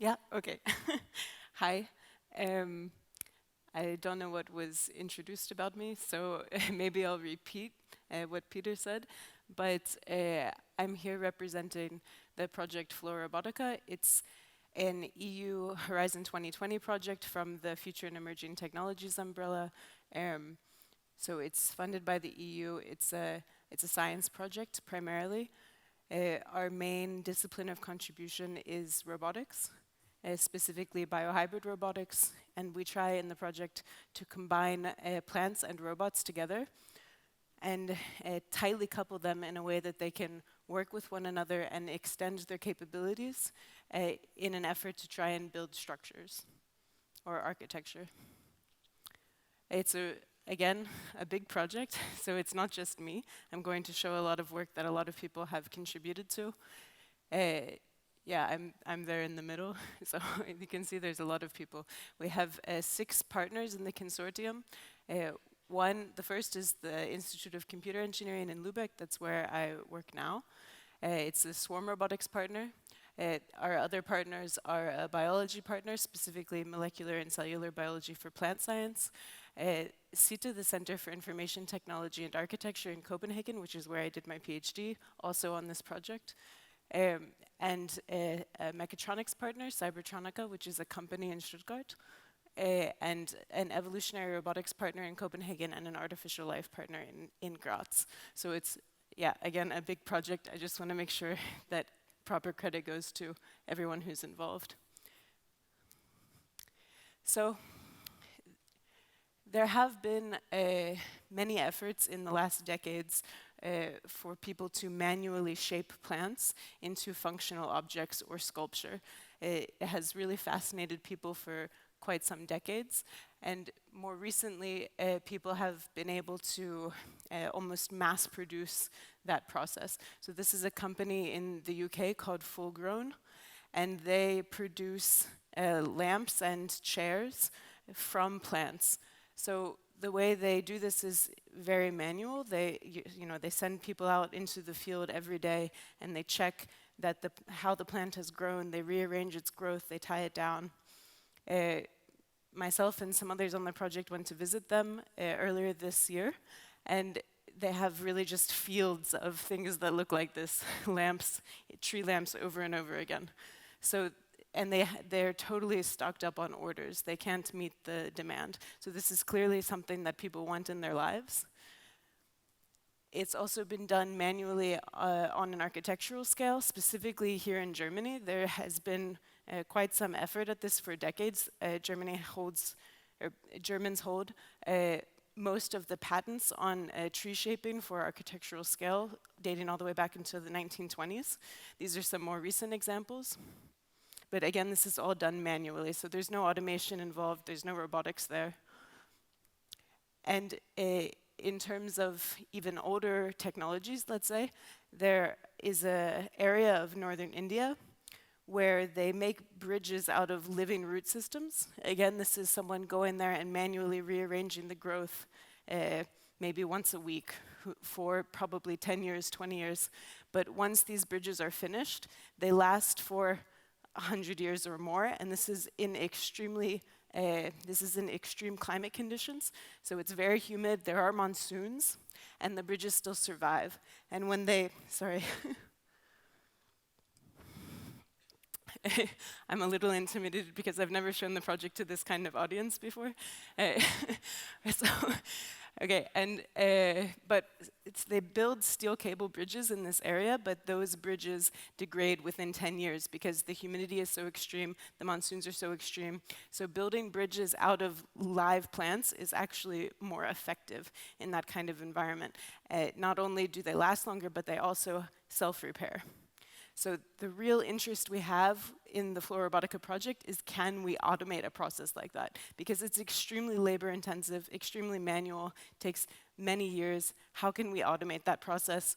Yeah, okay. Hi. Um, I don't know what was introduced about me, so maybe I'll repeat what Peter said. But I'm here representing the project Flow Robotica. It's an EU Horizon 2020 project from the Future and Emerging Technologies umbrella. Um, so it's funded by the EU. It's a science project primarily. Our main discipline of contribution is robotics, specifically biohybrid robotics, and we try in the project to combine plants and robots together and tightly couple them in a way that they can work with one another and extend their capabilities in an effort to try and build structures or architecture. It's again, a big project, so it's not just me. I'm going to show a lot of work that a lot of people have contributed to. Yeah, I'm there in the middle, so you can see there's a lot of people. We have 6 partners in the consortium. The first is the Institute of Computer Engineering in Lübeck. That's where I work now. It's a swarm robotics partner. Our other partners are a biology partner, specifically molecular and cellular biology for plant science. CITE, the Center for Information Technology and Architecture in Copenhagen, which is where I did my PhD, also on this project. And a mechatronics partner, Cybertronica, which is a company in Stuttgart, and an evolutionary robotics partner in Copenhagen, and an artificial life partner in Graz. So it's, yeah, again, a big project. I just want to make sure that proper credit goes to everyone who's involved. So there have been many efforts in the last decades for people to manually shape plants into functional objects or sculpture. It has really fascinated people for quite some decades, and more recently people have been able to almost mass produce that process. So this is a company in the UK called Full Grown, and they produce lamps and chairs from plants. So the way they do this is very manual. They send people out into the field every day, and they check that how the plant has grown. They rearrange its growth. They tie it down. Myself and some others on the project went to visit them earlier this year, and they have really just fields of things that look like this, lamps, tree lamps over and over again. So. And they're totally stocked up on orders. They can't meet the demand. So this is clearly something that people want in their lives. It's also been done manually on an architectural scale, specifically here in Germany. There has been quite some effort at this for decades. Germans hold most of the patents on tree shaping for architectural scale, dating all the way back into the 1920s. These are some more recent examples. But again, this is all done manually, so there's no automation involved, there's no robotics there. And in terms of even older technologies, let's say, there is an area of northern India where they make bridges out of living root systems. Again, this is someone going there and manually rearranging the growth maybe once a week for probably 10 years, 20 years. But once these bridges are finished, they last for 100 years or more, and this is in extreme climate conditions. So it's very humid, there are monsoons, and the bridges still survive. And when they, sorry, I'm a little intimidated because I've never shown the project to this kind of audience before. Okay, and but they build steel cable bridges in this area, but those bridges degrade within 10 years because the humidity is so extreme, the monsoons are so extreme. So building bridges out of live plants is actually more effective in that kind of environment. Not only do they last longer, but they also self-repair. So the real interest we have in the Flow Robotica project is, can we automate a process like that? Because it's extremely labor intensive, extremely manual, takes many years. How can we automate that process?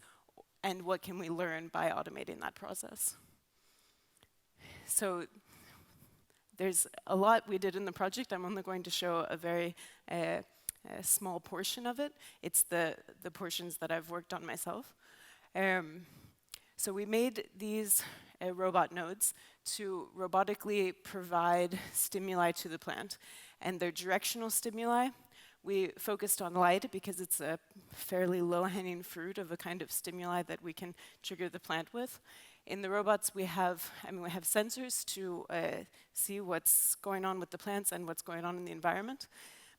And what can we learn by automating that process? So there's a lot we did in the project. I'm only going to show a very small portion of it. It's the portions that I've worked on myself. So we made these robot nodes to robotically provide stimuli to the plant. And they're directional stimuli. We focused on light because it's a fairly low-hanging fruit of a kind of stimuli that we can trigger the plant with. In the robots, we have sensors to see what's going on with the plants and what's going on in the environment.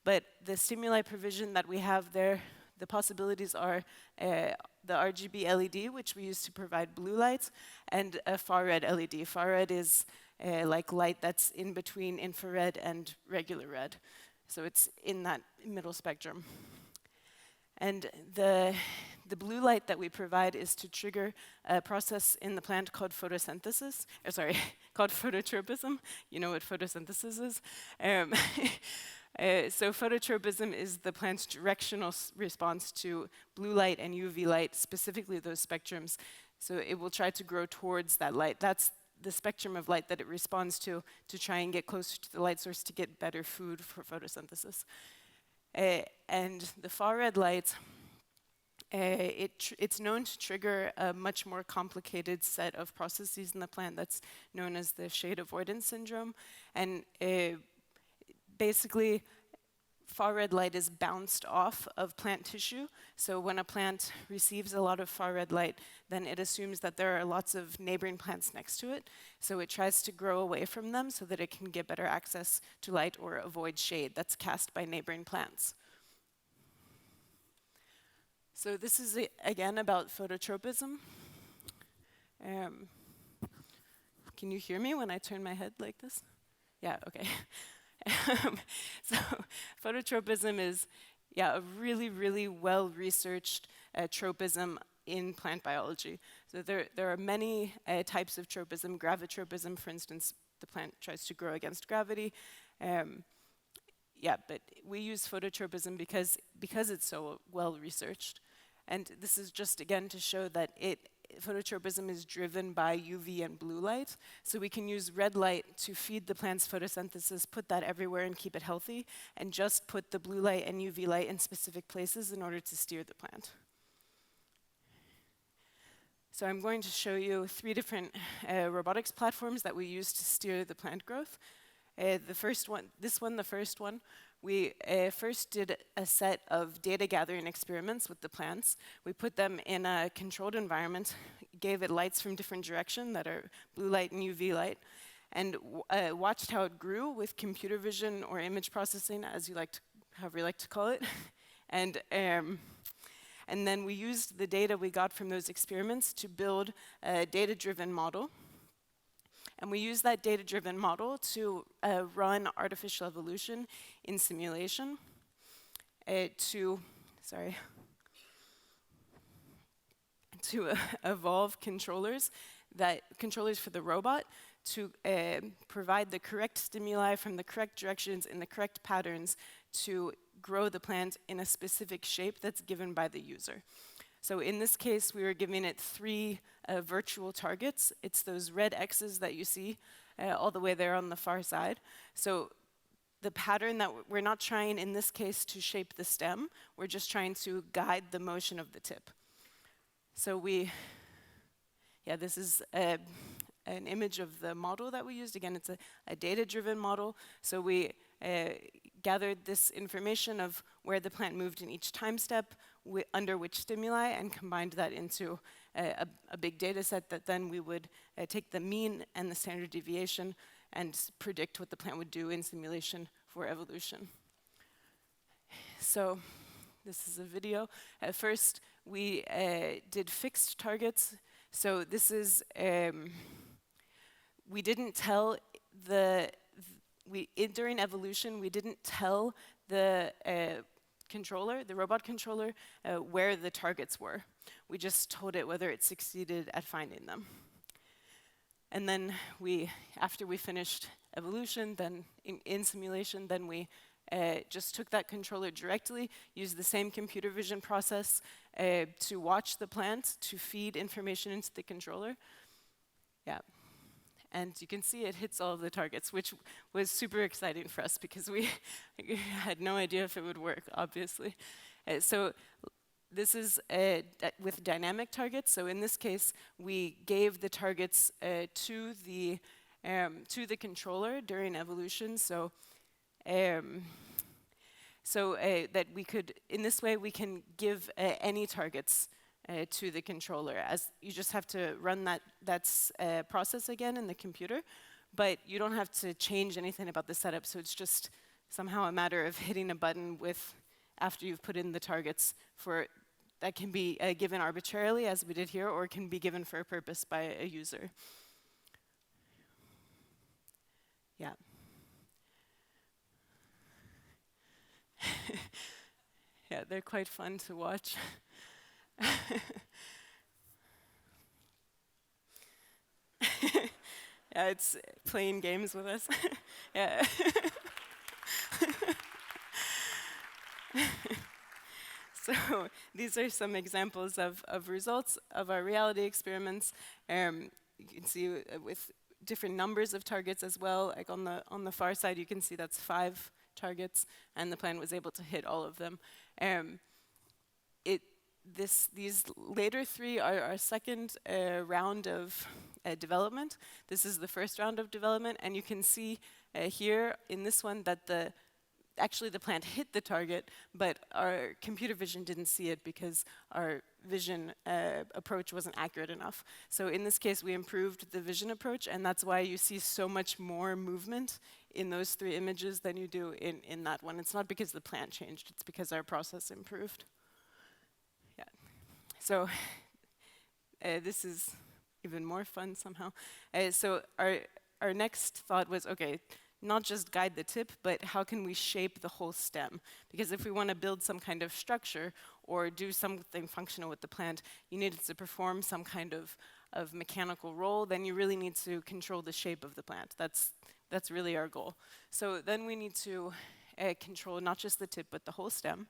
But the stimuli provision that we have there, the possibilities are the RGB LED, which we use to provide blue light, and a far-red LED. Far-red is like light that's in between infrared and regular red. So it's in that middle spectrum. And the blue light that we provide is to trigger a process in the plant called photosynthesis, called phototropism. You know what photosynthesis is? So phototropism is the plant's directional response to blue light and UV light, specifically those spectrums. So it will try to grow towards that light. That's the spectrum of light that it responds to try and get closer to the light source to get better food for photosynthesis. And the far-red light, it's known to trigger a much more complicated set of processes in the plant that's known as the shade avoidance syndrome. And basically, far-red light is bounced off of plant tissue. So when a plant receives a lot of far-red light, then it assumes that there are lots of neighboring plants next to it. So it tries to grow away from them so that it can get better access to light or avoid shade that's cast by neighboring plants. So this is, again, about phototropism. Can you hear me when I turn my head like this? Yeah, okay. So phototropism is, a really, really well-researched tropism in plant biology. So there are many types of tropism. Gravitropism, for instance, the plant tries to grow against gravity. But we use phototropism because it's so well-researched. And this is just, again, to show that phototropism is driven by UV and blue light. So we can use red light to feed the plant's photosynthesis, put that everywhere and keep it healthy, and just put the blue light and UV light in specific places in order to steer the plant. So I'm going to show you 3 different robotics platforms that we use to steer the plant growth. The first one, we first did a set of data gathering experiments with the plants. We put them in a controlled environment, gave it lights from different directions that are blue light and UV light, and watched how it grew with computer vision or image processing, however you like to call it. And then we used the data we got from those experiments to build a data-driven model. And we use that data-driven model to run artificial evolution in simulation to evolve controllers for the robot to provide the correct stimuli from the correct directions in the correct patterns to grow the plant in a specific shape that's given by the user. So in this case, we were giving it 3 virtual targets. It's those red X's that you see all the way there on the far side. So the pattern that we're not trying in this case to shape the stem, we're just trying to guide the motion of the tip. So this is an image of the model that we used. Again, it's a data-driven model. So we gathered this information of where the plant moved in each time step, under which stimuli, and combined that into a big data set that then we would take the mean and the standard deviation and predict what the plant would do in simulation for evolution. So this is a video. At first, we did fixed targets. So this is, we didn't tell during evolution, we didn't tell the robot controller, where the targets were. We just told it whether it succeeded at finding them. And then after we finished evolution, then in simulation, then we just took that controller directly, used the same computer vision process to watch the plant, to feed information into the controller. And you can see it hits all of the targets, which was super exciting for us because we had no idea if it would work, obviously. So this is with dynamic targets. So in this case, we gave the targets to the to the controller during evolution. Um, that we could, in this way, we can give any targets to the controller. As you just have to run that process again in the computer, but you don't have to change anything about the setup. So it's just somehow a matter of hitting a button after you've put in the targets that can be given arbitrarily, as we did here, or can be given for a purpose by a user. Yeah. Yeah, they're quite fun to watch. Yeah, it's playing games with us. Yeah. So these are some examples of results of our reality experiments. You can see with different numbers of targets as well. Like on the far side, you can see that's 5 targets, and the plan was able to hit all of them. These later 3 are our second round of development. This is the first round of development, and you can see here in this one that actually the plant hit the target, but our computer vision didn't see it because our vision approach wasn't accurate enough. So in this case, we improved the vision approach, and that's why you see so much more movement in those 3 images than you do in that one. It's not because the plant changed, it's because our process improved. Yeah. So this is even more fun somehow. So our next thought was, okay, not just guide the tip, but how can we shape the whole stem? Because if we want to build some kind of structure or do something functional with the plant, you need it to perform some kind of mechanical role, then you really need to control the shape of the plant. That's really our goal. So then we need to control not just the tip, but the whole stem.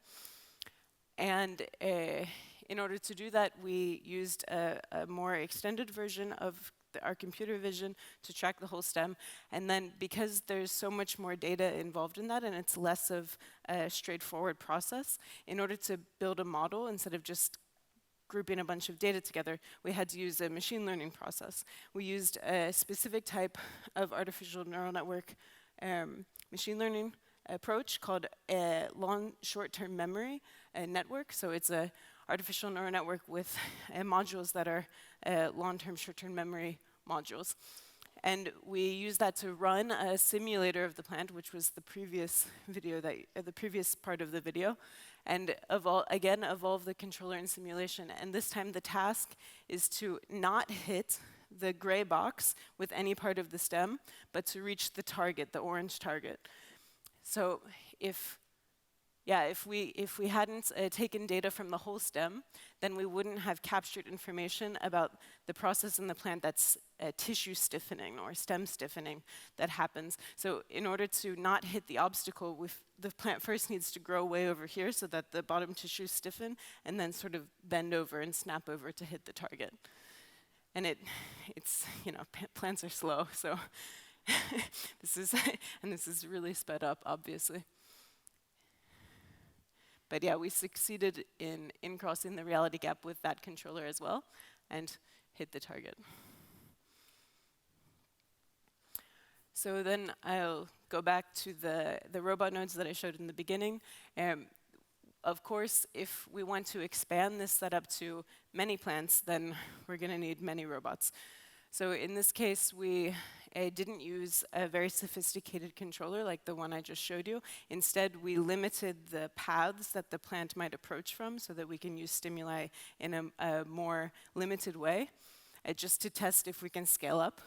And in order to do that, we used a more extended version of our computer vision to track the whole stem. And then because there's so much more data involved in that, and it's less of a straightforward process, in order to build a model, instead of just grouping a bunch of data together, we had to use a machine learning process. We used a specific type of artificial neural network machine learning approach called a long short-term memory network. So it's a artificial neural network with modules that are long-term short-term memory modules. And we use that to run a simulator of the plant, which was the previous video, the previous part of the video, and evolve the controller in simulation. And this time the task is to not hit the gray box with any part of the stem, but to reach the target, the orange target. So if we hadn't taken data from the whole stem, then we wouldn't have captured information about the process in the plant that's tissue stiffening or stem stiffening that happens. So in order to not hit the obstacle, the plant first needs to grow way over here so that the bottom tissues stiffen, and then sort of bend over and snap over to hit the target. And it's plants are slow, so this is really sped up, obviously. But yeah, we succeeded in crossing the reality gap with that controller as well, and hit the target. So then I'll go back to the robot nodes that I showed in the beginning. Of course, if we want to expand this setup to many plants, then we're going to need many robots. So in this case, we didn't use a very sophisticated controller like the one I just showed you. Instead, we limited the paths that the plant might approach from so that we can use stimuli in a more limited way, just to test if we can scale up.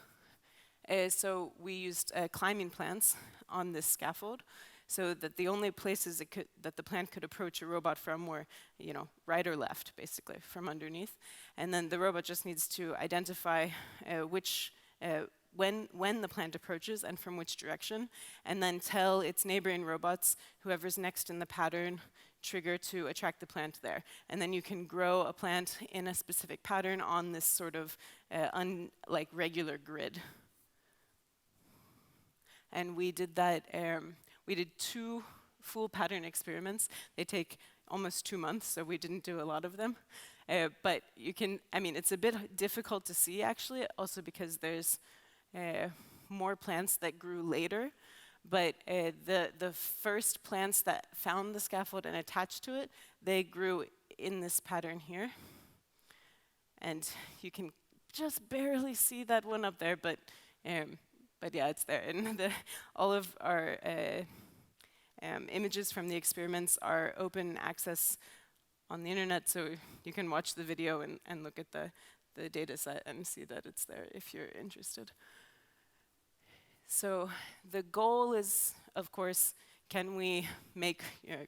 So we used climbing plants on this scaffold, so that the only places that the plant could approach a robot from were, right or left, basically, from underneath. And then the robot just needs to identify when the plant approaches and from which direction, and then tell its neighboring robots, whoever's next in the pattern, trigger to attract the plant there. And then you can grow a plant in a specific pattern on this sort of regular grid. And we did that. We did 2 full pattern experiments. They take almost 2 months, so we didn't do a lot of them. But it's a bit difficult to see, actually, also because there's more plants that grew later, but the first plants that found the scaffold and attached to it, they grew in this pattern here. And you can just barely see that one up there, but yeah, it's there. And all of our images from the experiments are open access on the internet, so you can watch the video and look at the data set and see that it's there if you're interested. So the goal is, of course, can we make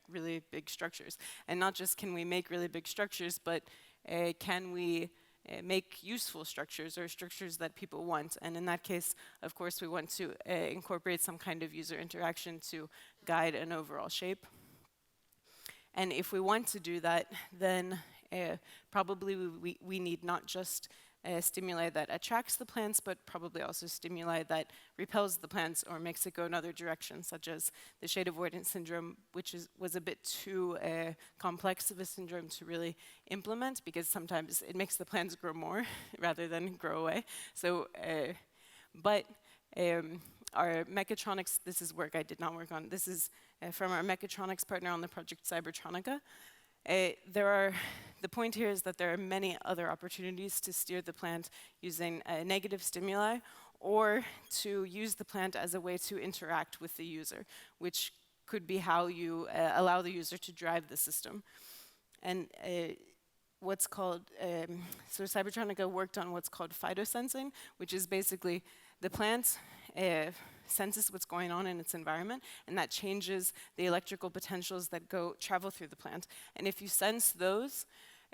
really big structures? And not just can we make really big structures, but can we make useful structures or structures that people want? And in that case, of course, we want to incorporate some kind of user interaction to guide an overall shape. And if we want to do that, then probably we need not just stimuli that attracts the plants, but probably also stimuli that repels the plants or makes it go in other directions, such as the shade avoidance syndrome, which was a bit too complex of a syndrome to really implement, because sometimes it makes the plants grow more rather than grow away. So, our mechatronics, this is work I did not work on. This is from our mechatronics partner on the project Cybertronica. The point here is that there are many other opportunities to steer the plant using negative stimuli, or to use the plant as a way to interact with the user, which could be how you allow the user to drive the system. And what's called, so Cybertronica worked on what's called phytosensing, which is basically the plant senses what's going on in its environment, and that changes the electrical potentials that travel through the plant. And if you sense those,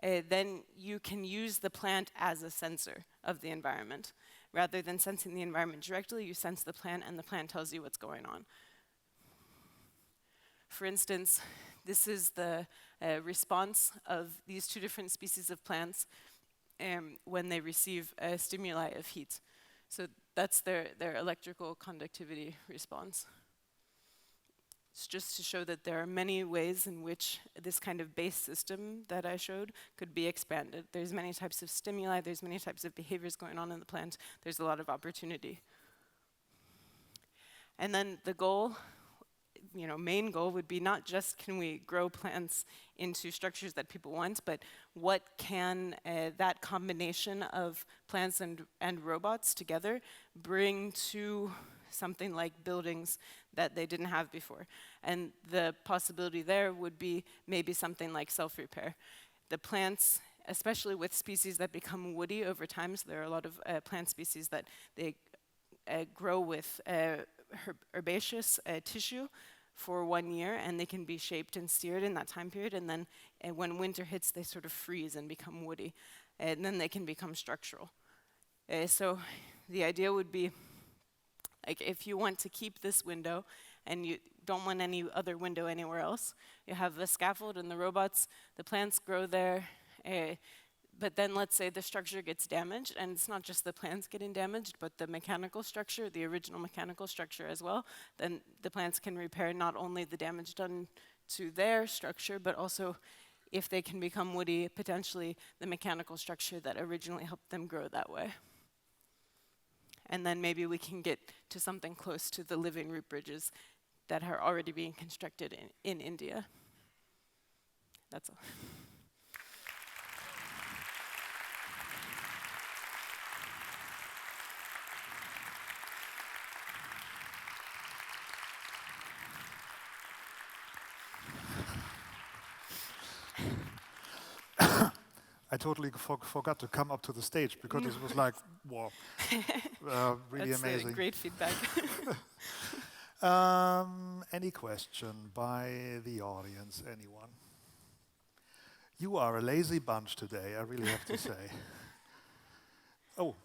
then you can use the plant as a sensor of the environment. Rather than sensing the environment directly, you sense the plant, and the plant tells you what's going on. For instance, this is the response of these two different species of plants when they receive a stimuli of heat. So that's their electrical conductivity response. It's just to show that there are many ways in which this kind of base system that I showed could be expanded. There's many types of stimuli, there's many types of behaviors going on in the plant, there's a lot of opportunity. And then the goal, main goal would be not just can we grow plants into structures that people want, but what can that combination of plants and robots together bring to something like buildings that they didn't have before. And the possibility there would be maybe something like self-repair. The plants, especially with species that become woody over time, so there are a lot of plant species that they grow with herbaceous tissue for 1 year, and they can be shaped and steered in that time period, and then when winter hits, they sort of freeze and become woody, and then they can become structural. So the idea would be, like, if you want to keep this window and you don't want any other window anywhere else, you have the scaffold and the robots, the plants grow there, but then let's say the structure gets damaged, and it's not just the plants getting damaged, but the mechanical structure, the original mechanical structure as well, then the plants can repair not only the damage done to their structure, but also, if they can become woody, potentially the mechanical structure that originally helped them grow that way. And then maybe we can get to something close to the living root bridges that are already being constructed in India. That's all. I totally forgot to come up to the stage because it was like, wow, really That's amazing. Great feedback. Any question by the audience, anyone? You are a lazy bunch today, I really have to say. Oh,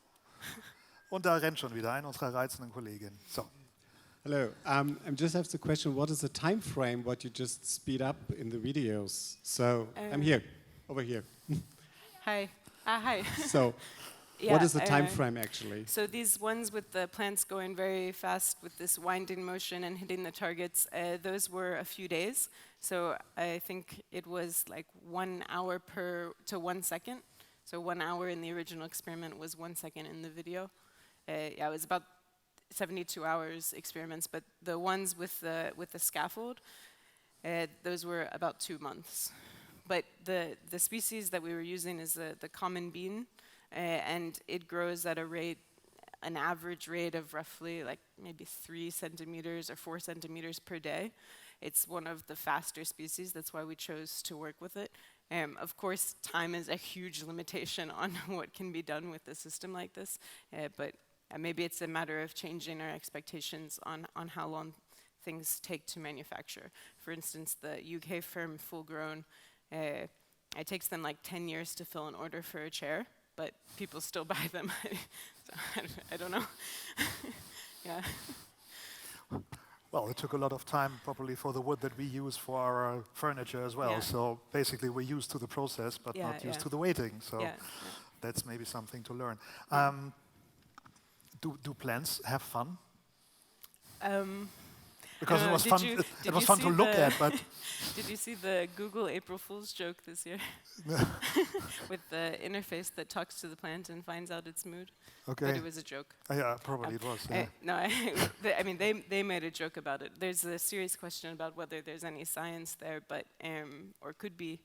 und da rennt schon wieder eine unserer reizenden Kollegin. So. Hello, I just have the question, what is the time frame, what you just speed up in the videos? So, I'm here, over here. Hi. Hi. So, yeah, what is the time frame actually? So these ones with the plants going very fast with this winding motion and hitting the targets, those were a few days. So I think it was like 1 hour to 1 second. So 1 hour in the original experiment was 1 second in the video. Yeah, it was about 72 hours experiments, but the ones with the scaffold, those were about 2 months. But the species that we were using is the common bean, and it grows at an average rate of roughly like maybe 3 centimeters or 4 centimeters per day. It's one of the faster species, that's why we chose to work with it. Of course, time is a huge limitation on what can be done with a system like this, but maybe it's a matter of changing our expectations on how long things take to manufacture. For instance, the UK firm Full Grown, it takes them like 10 years to fill an order for a chair, but people still buy them. So I don't know. Yeah. Well, it took a lot of time probably for the wood that we use for our furniture as well. Yeah. So basically we're used to the process, but Yeah, not used yeah. to the waiting. So Yeah, that's maybe something to learn. Do plants have fun? Because it was did fun. you- It did was you fun to see look the- at, but Did you see the Google April Fool's joke this year? With the interface that talks to the plant and finds out its mood? But okay. it was a joke. Yeah, probably it was. Yeah. No, I mean, they made a joke about it. There's a serious question about whether there's any science there, but, or could be.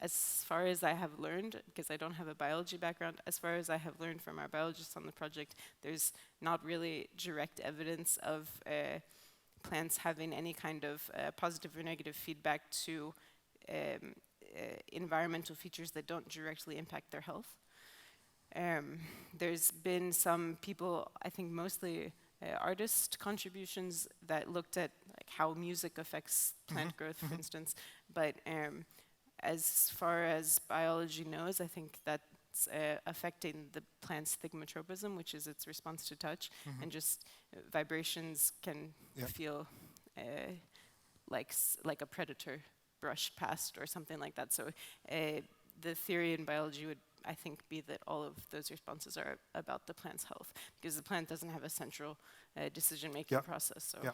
As far as I have learned, because I don't have a biology background, as far as I have learned from our biologists on the project, there's not really direct evidence of plants having any kind of positive or negative feedback to environmental features that don't directly impact their health. There's been some people, I think mostly artist contributions, that looked at like how music affects plant growth, for instance. But as far as biology knows, I think that's affecting the plant's thigmotropism, which is its response to touch, and just vibrations can feel like a predator brushed past or something like that. So the theory in biology would, I think, be that all of those responses are about the plant's health, because the plant doesn't have a central decision-making process. So. Yeah.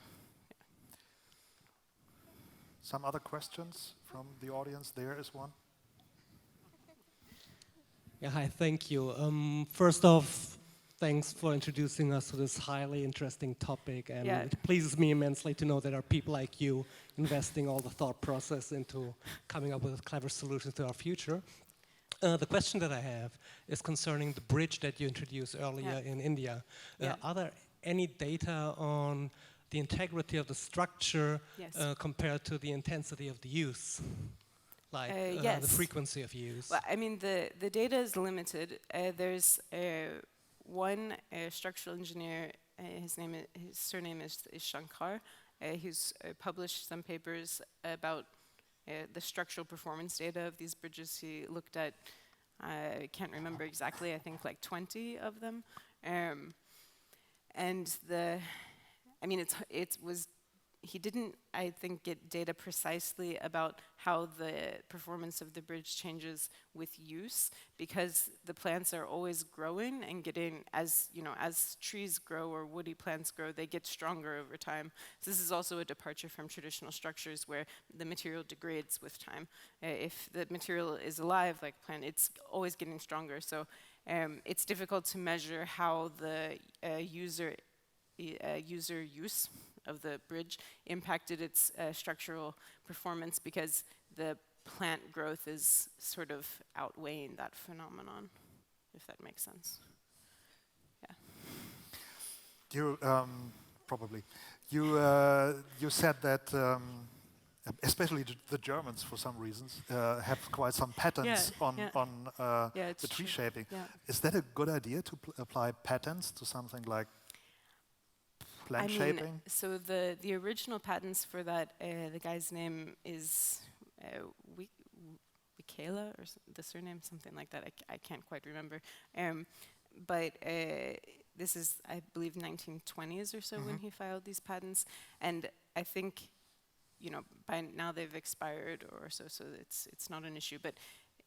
Some other questions from the audience? There is one. Yeah, hi, thank you. First off, thanks for introducing us to this highly interesting topic, and it pleases me immensely to know that there are people like you investing all the thought process into coming up with clever solutions to our future. The question that I have is concerning the bridge that you introduced earlier in India. Are there any data on the integrity of the structure compared to the intensity of the use? Like the frequency of use? Well, I mean, the data is limited. There's one structural engineer, his surname is Shankar, who's published some papers about the structural performance data of these bridges. He looked at, I can't remember exactly, I think like 20 of them. And he didn't, I think, get data precisely about how the performance of the bridge changes with use, because the plants are always growing and getting, as trees grow or woody plants grow, they get stronger over time. So this is also a departure from traditional structures where the material degrades with time. If the material is alive, like plant, it's always getting stronger. So it's difficult to measure how the user use of the bridge impacted its structural performance, because the plant growth is sort of outweighing that phenomenon, if that makes sense. Yeah. You probably you said that especially the Germans, for some reasons, have quite some patents on the tree shaping. Yeah. Is that a good idea to apply patents to something like plant shaping? So the original patents for that, the guy's name is Wikela, or the surname, something like that. I can't quite remember. But this is, I believe, 1920s or so when he filed these patents. And I think, by now they've expired or so it's not an issue. But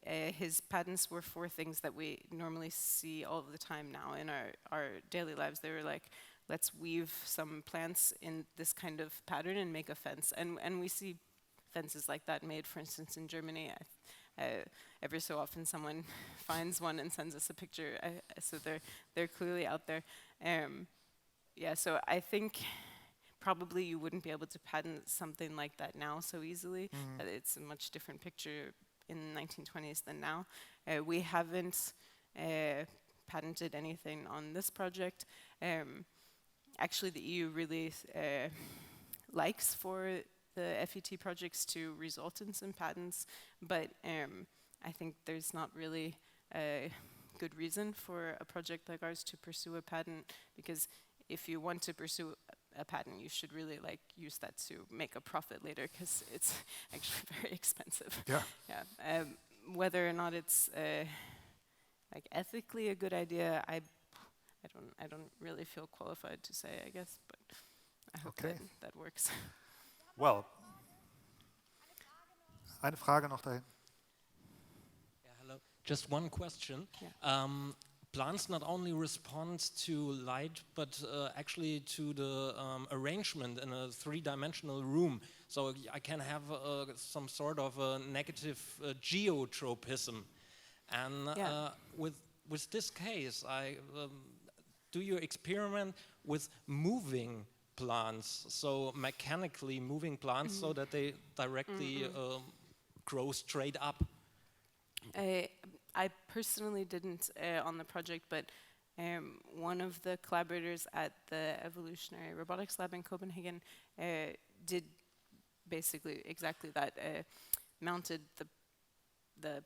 his patents were for things that we normally see all the time now in our daily lives. They were like, let's weave some plants in this kind of pattern and make a fence. And we see fences like that made, for instance, in Germany. Every so often someone finds one and sends us a picture, so they're clearly out there. Yeah, so I think probably you wouldn't be able to patent something like that now so easily. It's a much different picture in the 1920s than now. We haven't patented anything on this project. Actually, the EU really likes for the FET projects to result in some patents, but I think there's not really a good reason for a project like ours to pursue a patent, because if you want to pursue a patent, you should really use that to make a profit later, because it's actually very expensive. Yeah. Yeah. Whether or not it's ethically a good idea, I don't really feel qualified to say, I guess, but I hope that works. Well, eine Frage noch dahin. Yeah, hello. Just one question. Yeah. Plants not only respond to light, but actually to the arrangement in a three-dimensional room. So I can have some sort of a negative geotropism. And with this case, do you experiment with moving plants, so mechanically moving plants so that they directly grow straight up? I personally didn't on the project, but one of the collaborators at the Evolutionary Robotics Lab in Copenhagen did basically exactly that, mounted the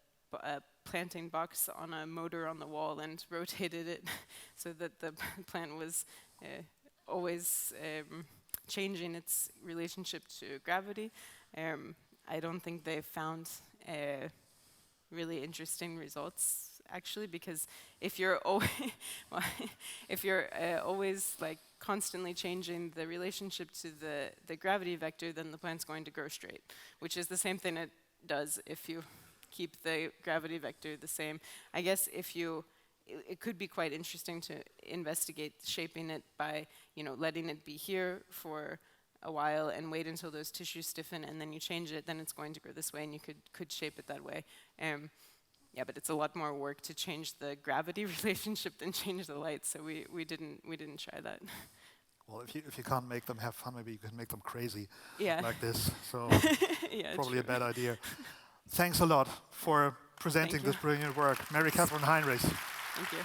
planting box on a motor on the wall and rotated it so that the plant was always changing its relationship to gravity. I don't think they found really interesting results, actually, because if you're always constantly changing the relationship to the gravity vector, then the plant's going to grow straight, which is the same thing it does if you keep the gravity vector the same. I guess it could be quite interesting to investigate shaping it by, letting it be here for a while and wait until those tissues stiffen, and then you change it, then it's going to grow this way, and you could shape it that way. Yeah, but it's a lot more work to change the gravity relationship than change the light, so we didn't try that. Well, if you can't make them have fun, maybe you can make them crazy like this. So Yeah, probably a true. bad idea. Thanks a lot for presenting this brilliant work. Mary Katherine Heinrich. Thank you.